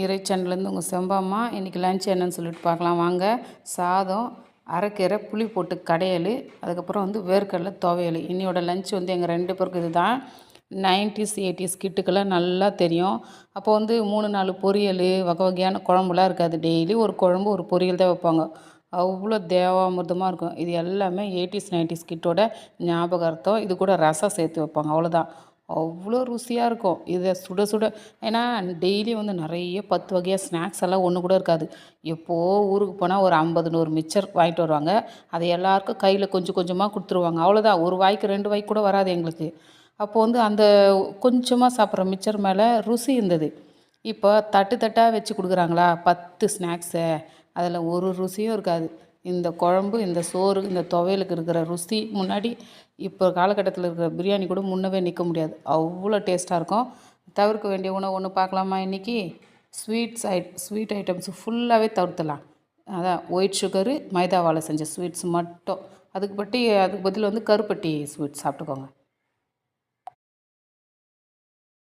இறைச்சன்லேருந்து உங்கள் செம்பாம்மா. இன்றைக்கி லன்ச் என்னன்னு சொல்லிட்டு பார்க்கலாம் வாங்க. சாதம், அரைக்கீரை, புளி போட்டு கடையல், அதுக்கப்புறம் வேர்க்கடலை துவையல். இன்னையோட லன்ச் எங்கள் 2 பேருக்கு இது தான். 90s 80s கிட்டுக்கெல்லாம் நல்லா தெரியும். அப்போ 3 4 பொரியல், வகை வகையான குழம்புலாம் இருக்காது. டெய்லி ஒரு குழம்பு ஒரு பொரியல் தான் வைப்பாங்க. அவ்வளோ தேவாமிர்தமாக இருக்கும். இது எல்லாமே 80s 90s கிட்டோட ஞாபகார்த்தம். இது கூட ரசம் சேர்த்து வைப்பாங்க, அவ்வளோதான். அவ்வளோ ருசியாக இருக்கும். இதை சுட சுட ஏன்னா டெய்லி நிறைய 10 வகையாக ஸ்நாக்ஸ் எல்லாம் ஒன்று கூட இருக்காது. எப்போது ஊருக்கு போனால் ஒரு 50 100 மிச்சர் வாங்கிட்டு வருவாங்க. அதை எல்லாருக்கும் கையில் கொஞ்சம் கொஞ்சமாக கொடுத்துருவாங்க, அவ்வளோதான். ஒரு வாய்க்கு 2 வாய்க்கு கூட வராது எங்களுக்கு. அப்போது அந்த கொஞ்சமாக சாப்பிட்ற மிச்சர் மேலே ருசி இருந்தது. இப்போ தட்டு தட்டாக வச்சு கொடுக்குறாங்களா 10 ஸ்நாக்ஸை, அதில் ஒரு ருசியும் இருக்காது. இந்த குழம்பு, இந்த சோறு, இந்த துவையலுக்கு இருக்கிற ருசி முன்னாடி இப்போ காலகட்டத்தில் இருக்கிற பிரியாணி கூட முன்னவே நிற்க முடியாது. அவ்வளோ டேஸ்ட்டாக இருக்கும். தவிர்க்க வேண்டிய உணவு ஒன்று பார்க்கலாமா இன்றைக்கி? ஸ்வீட் ஐட்டம்ஸ் ஃபுல்லாகவே தவிர்த்துலாம். அதான் ஒயிட் சுகரு, மைதாவால் செஞ்ச ஸ்வீட்ஸ் மட்டும். அதுக்கு பதில் கருப்பட்டி ஸ்வீட் சாப்பிட்டுக்கோங்க.